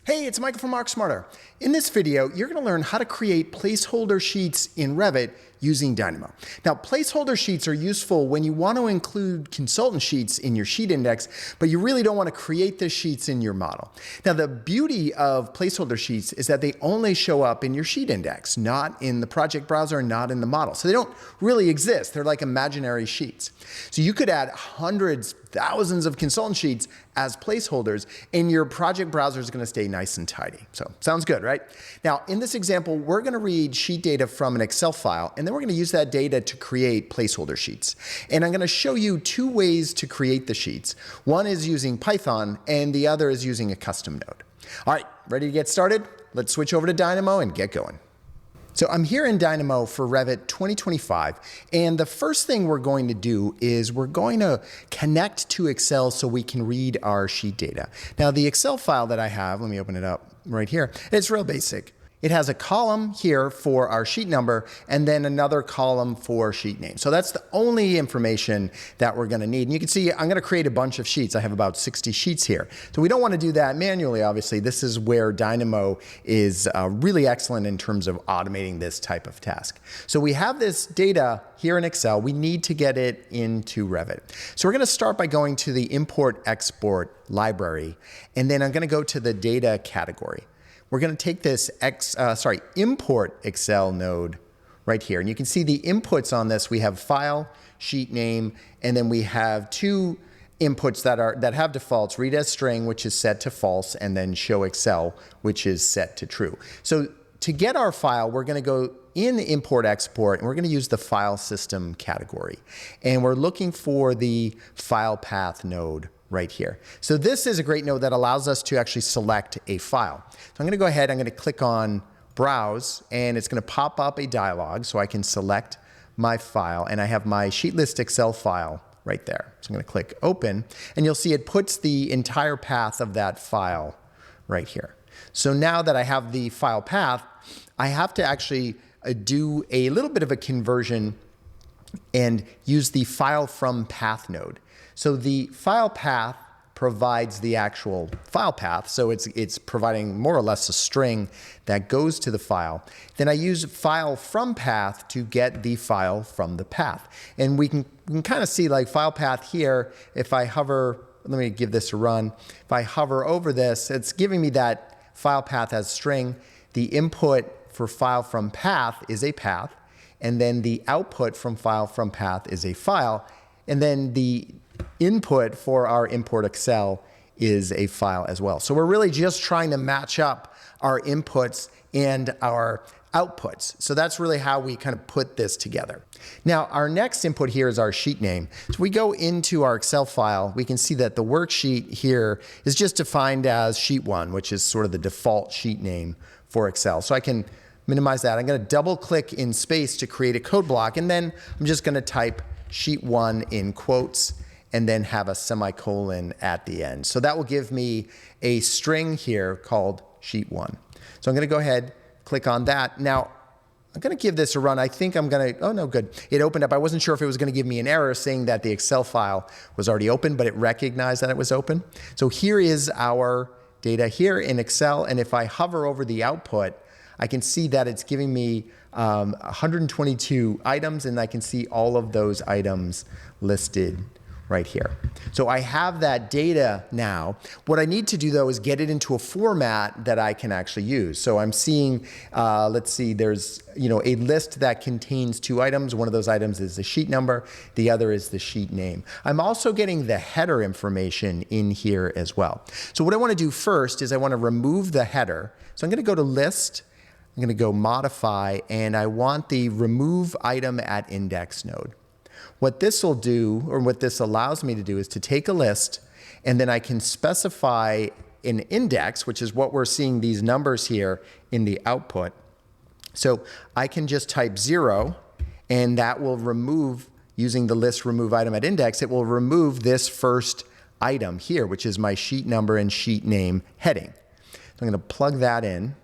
Hey, it's Michael from Mark Smarter. In this video, you're going to learn how to create placeholder sheets in Revit using Dynamo. Now, placeholder sheets are useful when you want to include consultant sheets in your sheet index, but you really don't want to create the sheets in your model. Now, the beauty of placeholder sheets is that they only show up in your sheet index, not in the project browser, not in the model. So they don't really exist. They're like imaginary sheets. So you could add hundreds, thousands of consultant sheets as placeholders, and your project browser is going to stay nice and tidy. So sounds good, right? Now, in this example, we're going to read sheet data from an Excel file, and then we're going to use that data to create placeholder sheets. And I'm going to show you two ways to create the sheets. One is using Python, and the other is using a custom node. All right, ready to get started? Let's switch over to Dynamo and get going. So I'm here in Dynamo for Revit 2025, and the first thing we're going to do is we're going to connect to Excel so we can read our sheet data. Now, the Excel file that I have, let me open it up right here, it's real basic. It has a column here for our sheet number and then another column for sheet name. So that's the only information that we're going to need. And you can see I'm going to create a bunch of sheets. I have about 60 sheets here. So we don't want to do that manually, obviously. This is where Dynamo is really excellent in terms of automating this type of task. So we have this data here in Excel. We need to get it into Revit. So we're going to start by going to the Import-Export library, and then I'm going to go to the Data category. We're going to take this import Excel node right here. And you can see the inputs on this. We have file, sheet name, and then we have two inputs that have defaults, read as string, which is set to false, and then show Excel, which is set to true. So to get our file, we're going to go in import export, and we're going to use the file system category. And we're looking for the file path node right here. So this is a great node that allows us to actually select a file. So I'm going to go ahead, I'm going to click on Browse, and it's going to pop up a dialog so I can select my file, and I have my sheet list Excel file right there. So I'm going to click Open, and you'll see it puts the entire path of that file right here. So now that I have the file path, I have to actually do a little bit of a conversion and use the file from path node. So the file path provides the actual file path, so it's providing more or less a string that goes to the file. Then I use file from path to get the file from the path. And we can kind of see like file path here, if I hover, let me give this a run. If I hover over this, it's giving me that file path as string. The input for file from path is a path, and then the output from file from path is a file, and then the input for our import Excel is a file as well. So we're really just trying to match up our inputs and our outputs. So that's really how we kind of put this together. Now, our next input here is our sheet name. So we go into our Excel file, we can see that the worksheet here is just defined as sheet 1, which is sort of the default sheet name for Excel. So I can minimize that. I'm going to double click in space to create a code block, and then I'm just going to type sheet 1 in quotes and then have a semicolon at the end. So that will give me a string here called sheet 1. So I'm going to go ahead, click on that. Now, I'm going to give this a run. I think I'm going to, oh no, good. It opened up. I wasn't sure if it was going to give me an error saying that the Excel file was already open, but it recognized that it was open. So here is our data here in Excel, and if I hover over the output, I can see that it's giving me 122 items, and I can see all of those items listed right here. So I have that data now. What I need to do though is get it into a format that I can actually use. So I'm seeing, let's see, there's a list that contains 2 items. One of those items is the sheet number. The other is the sheet name. I'm also getting the header information in here as well. So what I want to do first is I want to remove the header. So I'm going to go to List. I'm going to go Modify, and I want the Remove Item at Index node. What this will do, or what this allows me to do, is to take a list, and then I can specify an index, which is what we're seeing these numbers here in the output. So I can just type 0, and that will remove, using the list remove item at index, it will remove this first item here, which is my sheet number and sheet name heading. So I'm going to plug that in.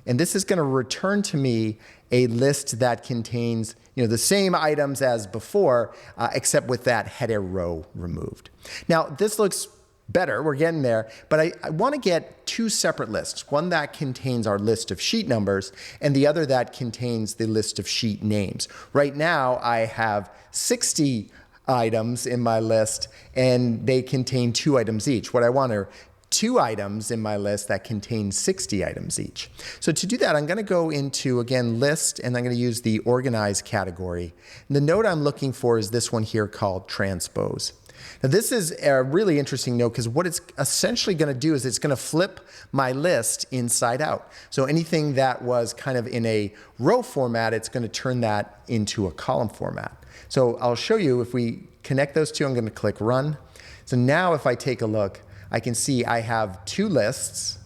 And this is going to return to me a list that contains the same items as before, except with that header row removed. Now, this looks better, we're getting there, but I want to get two separate lists, one that contains our list of sheet numbers and the other that contains the list of sheet names. Right now I have 60 items in my list and they contain 2 items each. What I want are 2 items in my list that contain 60 items each. So to do that, I'm going to go into, again, list, and I'm going to use the organize category. And the node I'm looking for is this one here called transpose. Now this is a really interesting node because what it's essentially going to do is it's going to flip my list inside out. So anything that was kind of in a row format, it's going to turn that into a column format. So I'll show you if we connect those two. I'm going to click run. So now if I take a look, I can see I have 2 lists,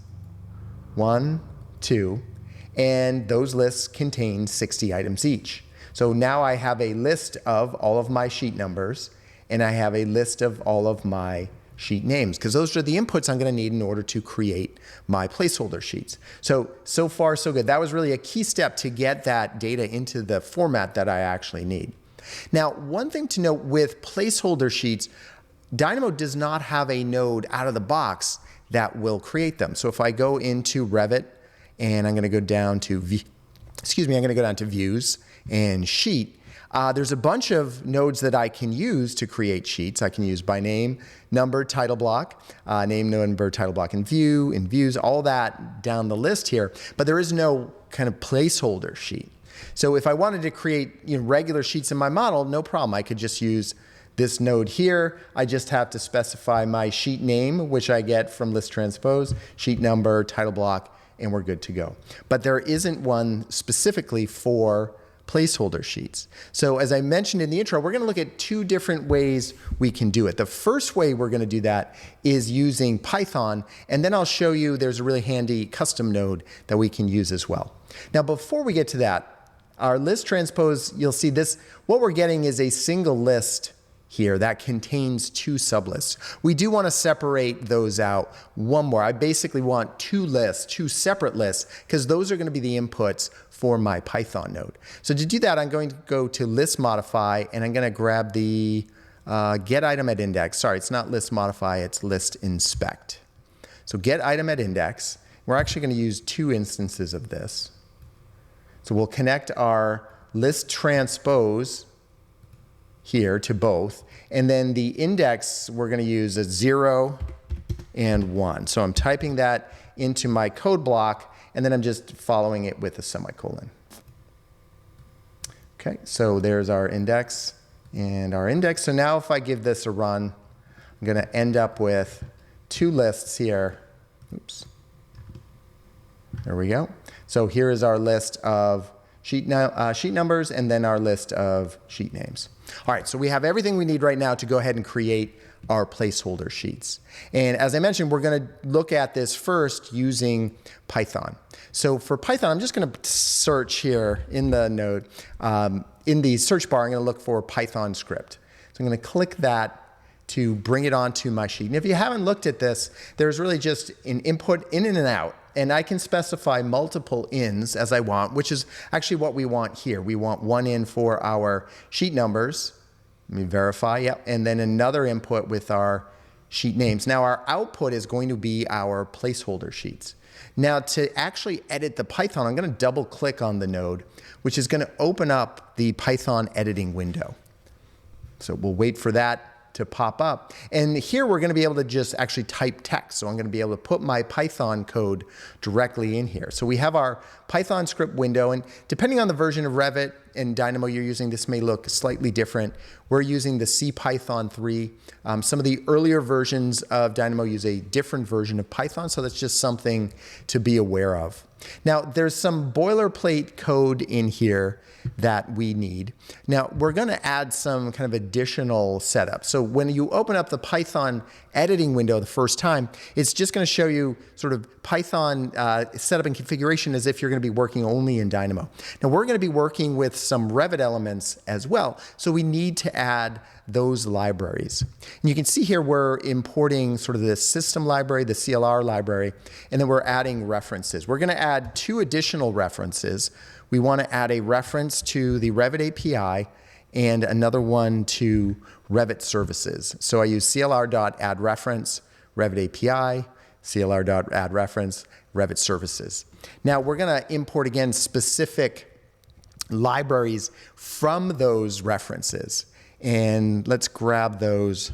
1, 2, and those lists contain 60 items each. So now I have a list of all of my sheet numbers, and I have a list of all of my sheet names, because those are the inputs I'm going to need in order to create my placeholder sheets. So far, so good. That was really a key step to get that data into the format that I actually need. Now, one thing to note with placeholder sheets, Dynamo does not have a node out of the box that will create them. So if I go into Revit and I'm going to go down to views and sheet, there's a bunch of nodes that I can use to create sheets. I can use by name, number, title block, name, number, title block in views, all that down the list here. But there is no kind of placeholder sheet. So if I wanted to create regular sheets in my model, no problem. I could just use this node here. I just have to specify my sheet name, which I get from list transpose, sheet number, title block, and we're good to go. But there isn't one specifically for placeholder sheets. So as I mentioned in the intro, we're going to look at 2 different ways we can do it. The first way we're going to do that is using Python, and then I'll show you there's a really handy custom node that we can use as well. Now, before we get to that, our list transpose, you'll see this, what we're getting is a single list here that contains 2 sublists. We do want to separate those out one more. I basically want 2 lists, 2 separate lists, because those are going to be the inputs for my Python node. So to do that, I'm going to go to list modify, and I'm going to grab the get item at index. Sorry, it's not list modify, it's list inspect. So get item at index. We're actually going to use 2 instances of this. So we'll connect our list transpose here to both, and then the index we're going to use a 0 and 1. So I'm typing that into my code block, and then I'm just following it with a semicolon. Okay, so there's our index and our index. So now if I give this a run, I'm going to end up with 2 lists here. Oops. There we go. So here is our list of sheet numbers, and then our list of sheet names. All right, so we have everything we need right now to go ahead and create our placeholder sheets. And as I mentioned, we're going to look at this first using Python. So for Python, I'm just going to search here in the node. In the search bar, I'm going to look for Python script. So I'm going to click that to bring it onto my sheet. And if you haven't looked at this, there's really just an input in and out. And I can specify multiple ins as I want, which is actually what we want here. We want 1 in for our sheet numbers. Let me verify, yep. And then another input with our sheet names. Now our output is going to be our placeholder sheets. Now to actually edit the Python, I'm going to double click on the node, which is going to open up the Python editing window. So we'll wait for that to pop up. And here we're going to be able to just actually type text. So I'm going to be able to put my Python code directly in here. So we have our Python script window, and depending on the version of Revit and Dynamo you're using, this may look slightly different. We're using the CPython 3. Some of the earlier versions of Dynamo use a different version of Python, so that's just something to be aware of. Now, there's some boilerplate code in here that we need. Now, we're going to add some kind of additional setup. So when you open up the Python editing window the first time, it's just going to show you sort of Python setup and configuration as if you're going to be working only in Dynamo. Now, we're going to be working with some Revit elements as well, so we need to add those libraries. And you can see here we're importing sort of the system library, the CLR library, and then we're adding references. We're going to add 2 additional references. We want to add a reference to the Revit API and another one to Revit services. So I use clr.addReference. Revit API, CLR.addReference, Revit services. Now we're going to import again specific libraries from those references. And let's grab those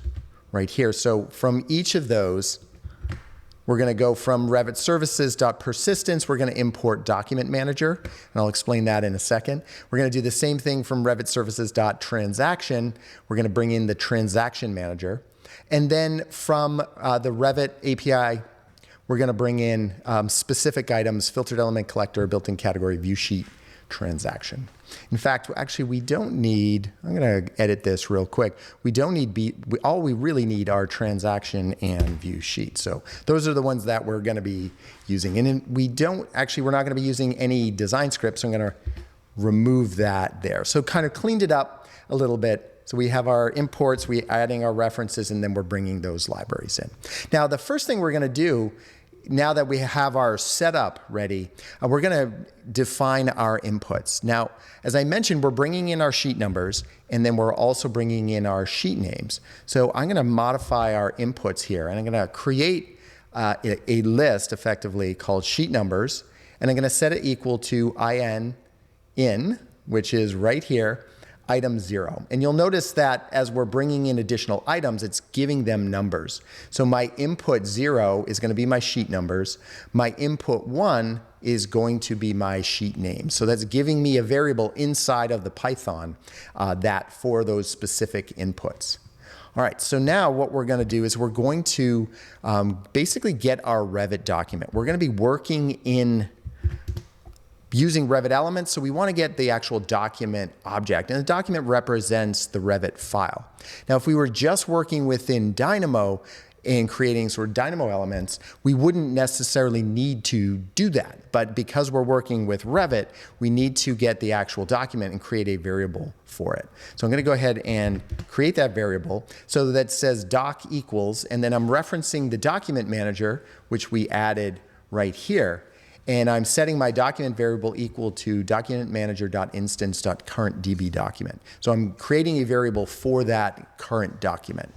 right here. So from each of those, we're going to go from Revit services.persistence. We're going to import document manager, and I'll explain that in a second. We're going to do the same thing from Revit services.transaction. We're going to bring in the transaction manager. And then from the Revit API, we're going to bring in specific items, filtered element collector, built-in category, view sheet, transaction. In fact, actually, we don't need, I'm going to edit this real quick. We don't need, all we really need are transaction and view sheet. So those are the ones that we're going to be using. And we don't, actually, we're not going to be using any design scripts. So I'm going to remove that there. So kind of cleaned it up a little bit. So we have our imports, we're adding our references, and then we're bringing those libraries in. Now, the first thing we're going to do, now that we have our setup ready, we're going to define our inputs. Now, as I mentioned, we're bringing in our sheet numbers, and then we're also bringing in our sheet names. So I'm going to modify our inputs here, and I'm going to create a list effectively called sheet numbers, and I'm going to set it equal to in, which is right here, item 0. And you'll notice that as we're bringing in additional items, it's giving them numbers. So my input 0 is going to be my sheet numbers. My input 1 is going to be my sheet name. So that's giving me a variable inside of the Python that for those specific inputs. All right, so now what we're going to do is we're going to basically get our Revit document. We're going to be working in using Revit elements, so we want to get the actual document object, and the document represents the Revit file. Now, if we were just working within Dynamo and creating sort of Dynamo elements, we wouldn't necessarily need to do that. But because we're working with Revit, we need to get the actual document and create a variable for it. So I'm going to go ahead and create that variable so that says doc equals, and then I'm referencing the document manager, which we added right here. And I'm setting my document variable equal to documentmanager.instance.currentDB document. So I'm creating a variable for that current document.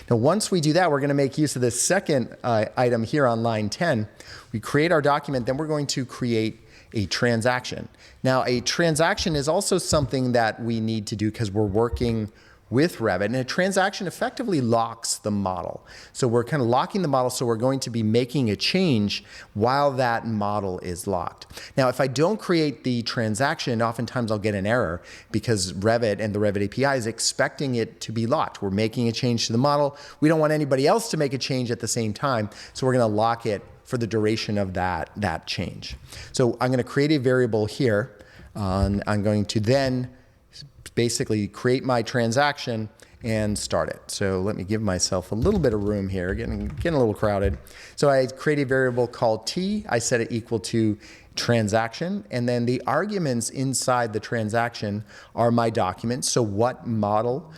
Now, once we do that, we're going to make use of this second item here on line 10. We create our document, then we're going to create a transaction. Now, a transaction is also something that we need to do because we're working with Revit, and a transaction effectively locks the model. So we're kind of locking the model, so we're going to be making a change while that model is locked. Now, if I don't create the transaction, oftentimes I'll get an error because Revit and the Revit API is expecting it to be locked. We're making a change to the model. We don't want anybody else to make a change at the same time, so we're going to lock it for the duration of that change. So I'm going to create a variable here. I'm going to then basically create my transaction and start it. So let me give myself a little bit of room here, getting a little crowded. So I create a variable called T. I set it equal to transaction, and then the arguments inside the transaction are my document. So what model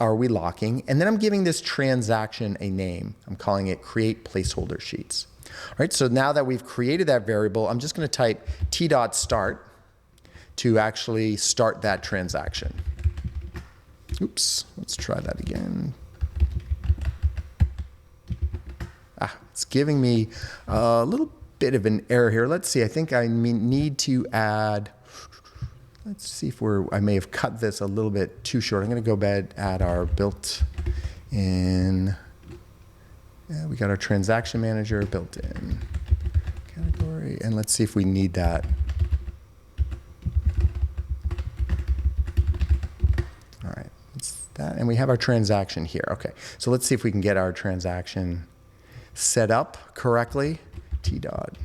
are we locking? And then I'm giving this transaction a name. I'm calling it create placeholder sheets. All right, so now that we've created that variable, I'm just going to type t.start to actually start that transaction. Oops, let's try that again. It's giving me a little bit of an error here. Let's see, I think I need to add, let's see if I may have cut this a little bit too short. I'm going to go ahead and add our built-in, we got our transaction manager built-in category, and let's see if we need that. And we have our transaction here. Okay, so let's see if we can get our transaction set up correctly. T-dot.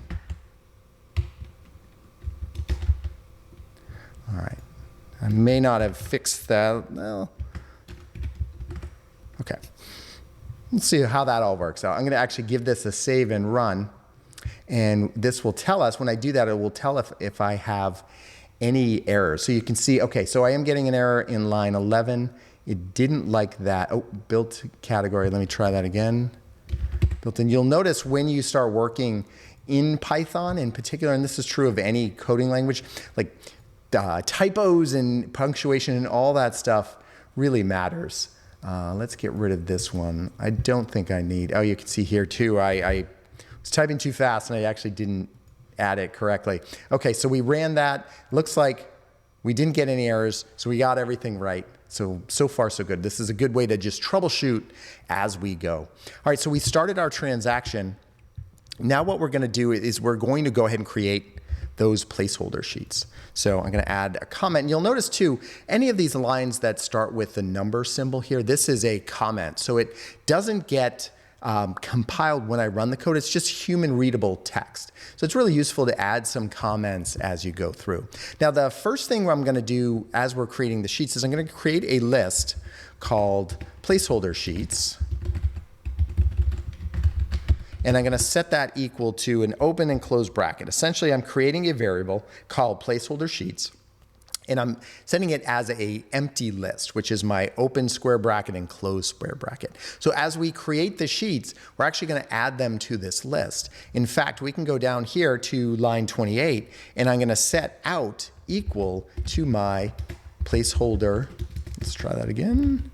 All right, I may not have fixed that. Well, okay, let's see how that all works out. I'm going to actually give this a save and run, and this will tell us, when I do that, it will tell if I have any errors. So you can see, okay, so I am getting an error in line 11. It didn't like that. Oh, built category. Let me try that again. Built in. You'll notice when you start working in Python in particular, and this is true of any coding language, like typos and punctuation and all that stuff really matters. Let's get rid of this one. I don't think I need, oh, you can see here too, I was typing too fast and I actually didn't add it correctly. Okay, so we ran that. Looks like we didn't get any errors, so we got everything right. So far so good. This is a good way to just troubleshoot as we go. All right, so we started our transaction. Now what we're gonna do is we're going to go ahead and create those placeholder sheets. So I'm gonna add a comment. And you'll notice too, any of these lines that start with the number symbol here, this is a comment. So it doesn't get compiled when I run the code. It's just human readable text. So it's really useful to add some comments as you go through. Now the first thing I'm gonna do as we're creating the sheets is I'm gonna create a list called placeholder sheets. And I'm gonna set that equal to an open and close bracket. Essentially, I'm creating a variable called placeholder sheets, and I'm setting it as a empty list, which is my open square bracket and close square bracket. So as we create the sheets, we're actually gonna add them to this list. In fact, we can go down here to line 28, and I'm gonna set out equal to my placeholder, let's try that again,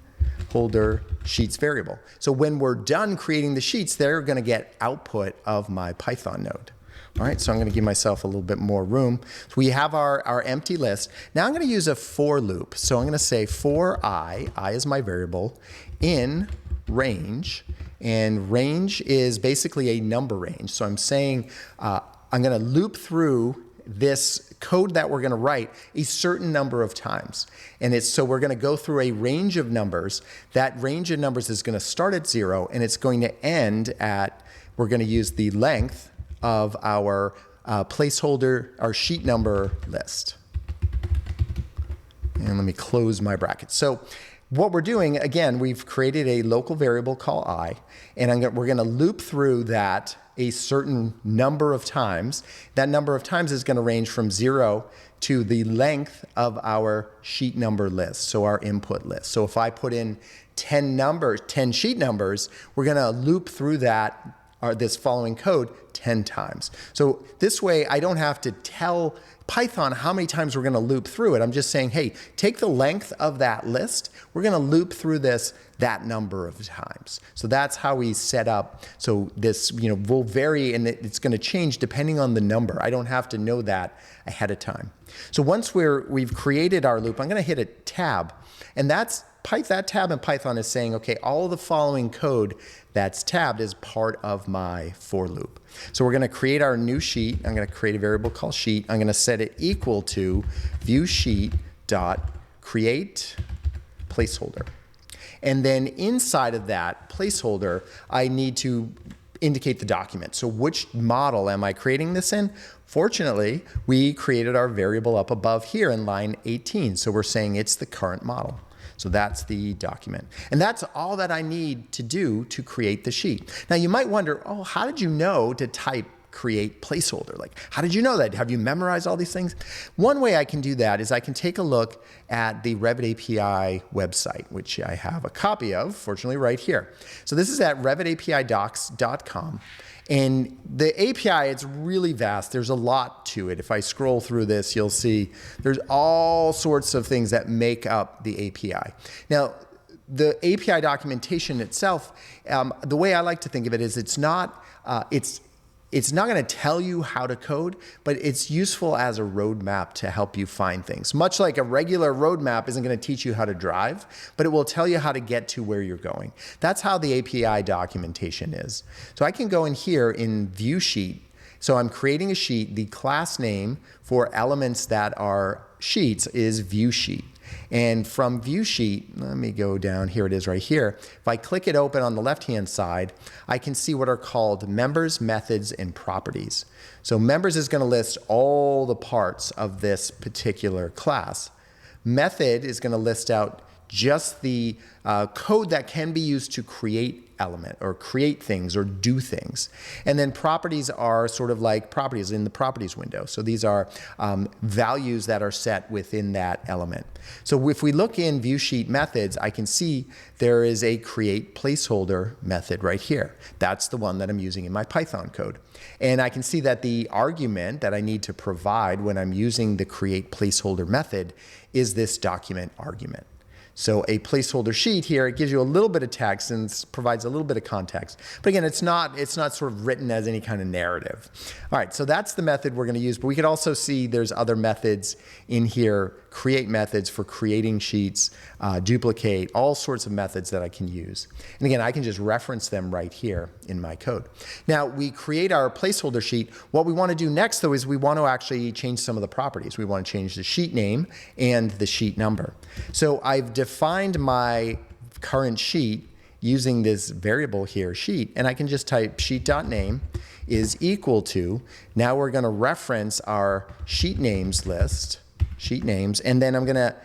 holder sheets variable. So when we're done creating the sheets, they're gonna get output of my Python node. All right, so I'm gonna give myself a little bit more room. So we have our empty list. Now I'm gonna use a for loop. So I'm gonna say for I is my variable, in range, and range is basically a number range. So I'm saying I'm gonna loop through this code that we're gonna write a certain number of times. And so we're gonna go through a range of numbers. That range of numbers is gonna start at 0 and it's going to end at, we're gonna use the length of our placeholder, our sheet number list. And let me close my bracket. So what we're doing, again, we've created a local variable called I, and we're gonna loop through that a certain number of times. That number of times is gonna range from 0 to the length of our sheet number list, so our input list. So if I put in 10 sheet numbers, we're gonna loop through that, or this following code 10 times. So this way, I don't have to tell Python how many times we're gonna loop through it. I'm just saying, hey, take the length of that list. We're gonna loop through this that number of times. So that's how we set up. So this will vary and it's gonna change depending on the number. I don't have to know that ahead of time. So once we've created our loop, I'm gonna hit a tab, and that tab in Python is saying, okay, all of the following code that's tabbed is part of my for loop. So we're gonna create our new sheet. I'm gonna create a variable called sheet. I'm gonna set it equal to viewSheet.create placeholder. And then inside of that placeholder, I need to indicate the document. So which model am I creating this in? Fortunately, we created our variable up above here in line 18. So we're saying it's the current model. So that's the document. And that's all that I need to do to create the sheet. Now you might wonder, oh, how did you know to type create placeholder? Like, how did you know that? Have you memorized all these things? One way I can do that is I can take a look at the Revit API website, which I have a copy of, fortunately, right here. So this is at revitapidocs.com. And the API, it's really vast. There's a lot to it. If I scroll through this, you'll see there's all sorts of things that make up the API. Now, the API documentation itself, the way I like to think of it is it's not going to tell you how to code, but it's useful as a roadmap to help you find things. Much like a regular roadmap isn't going to teach you how to drive, but it will tell you how to get to where you're going. That's how the API documentation is. So I can go in here in View Sheet. So I'm creating a sheet. The class name for elements that are sheets is View Sheet. And from View Sheet, let me go down, here it is right here. If I click it open on the left-hand side, I can see what are called members, methods, and properties. So members is gonna list all the parts of this particular class. Method is gonna list out just the code that can be used to create element or create things or do things. And then properties are sort of like properties in the properties window. So these are values that are set within that element. So if we look in View Sheet methods, I can see there is a create placeholder method right here. That's the one that I'm using in my Python code. And I can see that the argument that I need to provide when I'm using the create placeholder method is this document argument. So a placeholder sheet here, it gives you a little bit of text and provides a little bit of context. But again, it's not sort of written as any kind of narrative. All right, so that's the method we're going to use. But we could also see there's other methods in here, create methods for creating sheets, duplicate, all sorts of methods that I can use. And again, I can just reference them right here in my code. Now, we create our placeholder sheet. What we want to do next, though, is we want to actually change some of the properties. We want to change the sheet name and the sheet number. So I've defined my current sheet using this variable here, sheet, and I can just type sheet.name is equal to, now we're going to reference our sheet names list, sheet names, and then I'm going to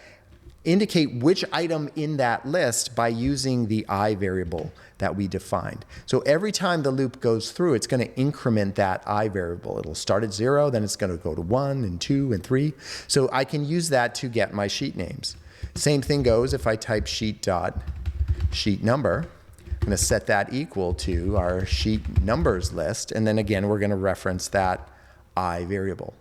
indicate which item in that list by using the I variable that we defined. So every time the loop goes through, it's going to increment that I variable. It'll start at 0, then it's going to go to 1 and 2 and 3. So I can use that to get my sheet names. Same thing goes if I type sheet number. I'm going to set that equal to our sheet numbers list, and then again we're going to reference that I variable.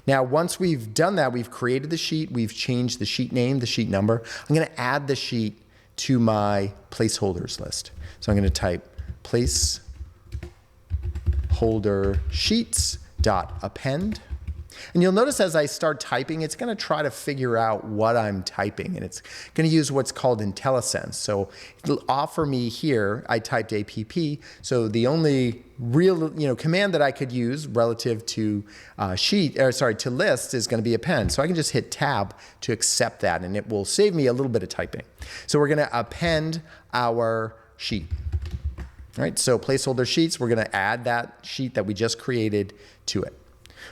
Now once we've done that, we've created the sheet, we've changed the sheet name, the sheet number. I'm going to add the sheet to my placeholders list. So I'm going to type placeholder sheets.append. And you'll notice as I start typing, it's going to try to figure out what I'm typing, and it's going to use what's called IntelliSense. So it'll offer me here, I typed APP, so the only real command that I could use relative to to list is going to be append. So I can just hit tab to accept that, and it will save me a little bit of typing. So we're going to append our sheet. All right, so placeholder sheets, we're going to add that sheet that we just created to it.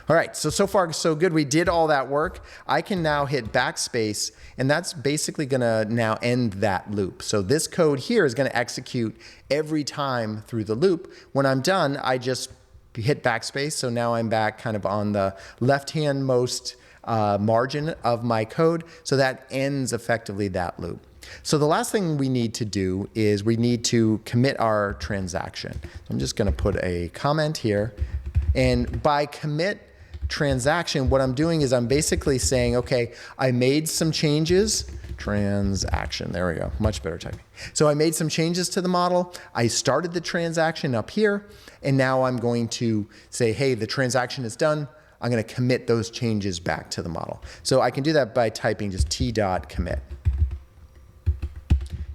All right, so far so good. We did all that work. I can now hit backspace, and that's basically going to now end that loop. So this code here is going to execute every time through the loop. When I'm done, I just hit backspace. So now I'm back kind of on the left-hand most margin of my code. So that ends effectively that loop. So the last thing we need to do is we need to commit our transaction. So I'm just going to put a comment here. And by commit transaction, what I'm doing is I'm basically saying, okay, I made some changes, transaction, there we go, much better typing. So I made some changes to the model, I started the transaction up here, and now I'm going to say, hey, the transaction is done, I'm going to commit those changes back to the model. So I can do that by typing just t.commit.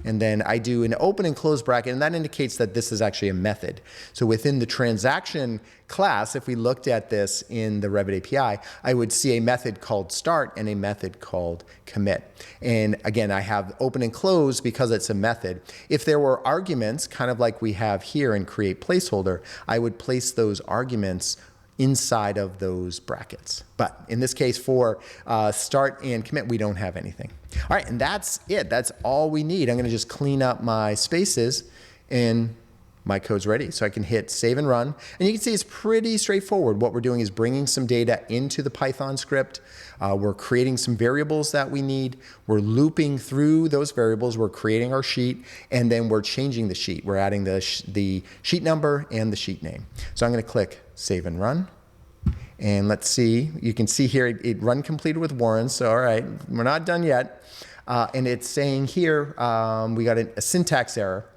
And then I do an open and close bracket, and that indicates that this is actually a method. So within the transaction class, if we looked at this in the Revit API, I would see a method called start and a method called commit. And again, I have open and close because it's a method. If there were arguments, kind of like we have here in create placeholder, I would place those arguments inside of those brackets. But in this case, for start and commit, we don't have anything. All right, and that's it. That's all we need. I'm going to just clean up my spaces, and my code's ready. So I can hit save and run. And you can see it's pretty straightforward. What we're doing is bringing some data into the Python script. We're creating some variables that we need. We're looping through those variables. We're creating our sheet, and then we're changing the sheet. We're adding the sheet number and the sheet name. So I'm going to click save and run. And let's see, you can see here it run completed with Warren. So all right, we're not done yet. And it's saying here, we got a syntax error.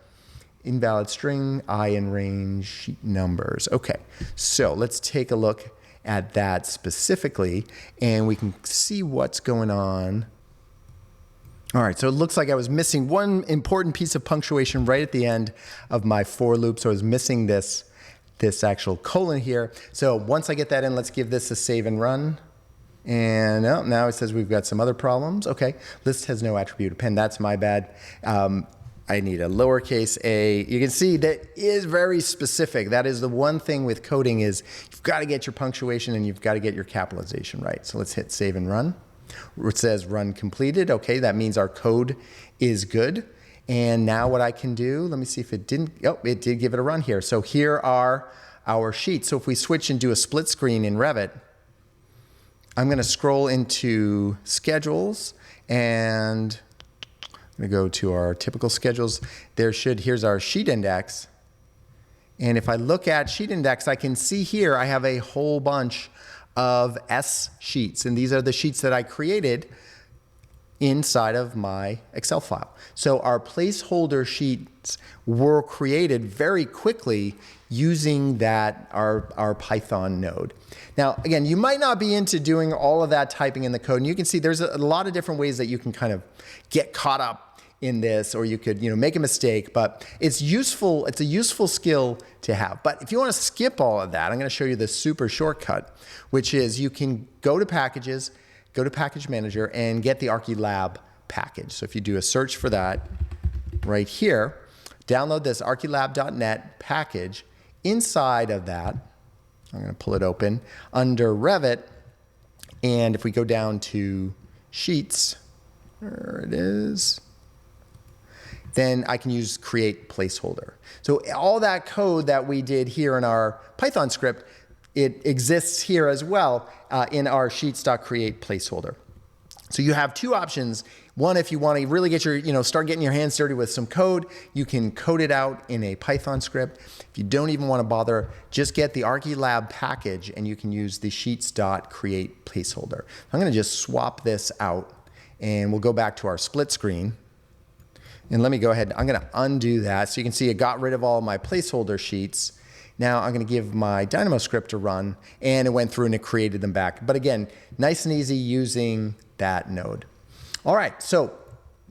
Invalid string, I in range, sheet numbers. Okay, so let's take a look at that specifically, and we can see what's going on. All right, so it looks like I was missing one important piece of punctuation right at the end of my for loop. So I was missing this actual colon here. So once I get that in, let's give this a save and run. And oh, now it says we've got some other problems. Okay, list has no attribute append. That's my bad. I need a lowercase a. You can see that is very specific. That is the one thing with coding is you've got to get your punctuation and you've got to get your capitalization right. So let's hit save and run. It says run completed. Okay, that means our code is good. And now what I can do, let me see if it didn't, oh, it did give it a run here. So here are our sheets. So if we switch and do a split screen in Revit, I'm going to scroll into schedules, and I'm going to go to our typical schedules. Here's our sheet index. And if I look at sheet index, I can see here I have a whole bunch of S sheets. And these are the sheets that I created inside of my Excel file. So our placeholder sheets were created very quickly using our Python node. Now, again, you might not be into doing all of that typing in the code, and you can see there's a lot of different ways that you can kind of get caught up in this, or you could, make a mistake, but it's useful. It's a useful skill to have. But if you want to skip all of that, I'm going to show you the super shortcut, which is you can go to Packages, go to Package Manager, and get the Archilab package. So if you do a search for that right here, download this archilab.net package. Inside of that, I'm going to pull it open under Revit, and if we go down to Sheets, there it is, then I can use create placeholder. So all that code that we did here in our Python script, it exists here as well in our sheets.create placeholder. So you have two options. One, if you want to really get start getting your hands dirty with some code, you can code it out in a Python script. If you don't even want to bother, just get the Archilab package and you can use the sheets.create placeholder. I'm going to just swap this out and we'll go back to our split screen. And let me go ahead, I'm going to undo that. So you can see it got rid of all my placeholder sheets. Now I'm going to give my Dynamo script a run, and it went through and it created them back. But again, nice and easy using that node. All right, so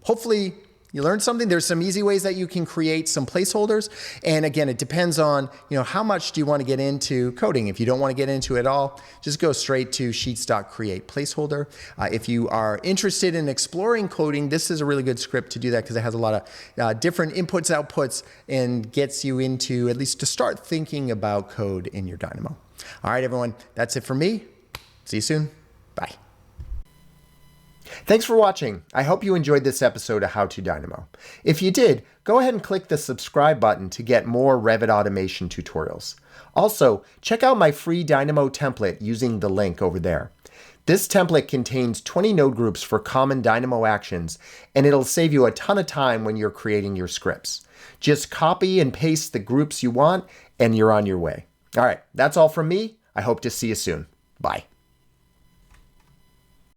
hopefully you learned something. There's some easy ways that you can create some placeholders. And again, it depends on, how much do you want to get into coding. If you don't want to get into it all, just go straight to sheets.create placeholder. If you are interested in exploring coding, this is a really good script to do that because it has a lot of different inputs, outputs, and gets you into, at least to start thinking about code in your Dynamo. All right, everyone, that's it for me. See you soon. Bye. Thanks for watching. I hope you enjoyed this episode of How to Dynamo. If you did, go ahead and click the subscribe button to get more Revit automation tutorials. Also, check out my free Dynamo template using the link over there. This template contains 20 node groups for common Dynamo actions, and it'll save you a ton of time when you're creating your scripts. Just copy and paste the groups you want, and you're on your way. All right, that's all from me. I hope to see you soon. Bye.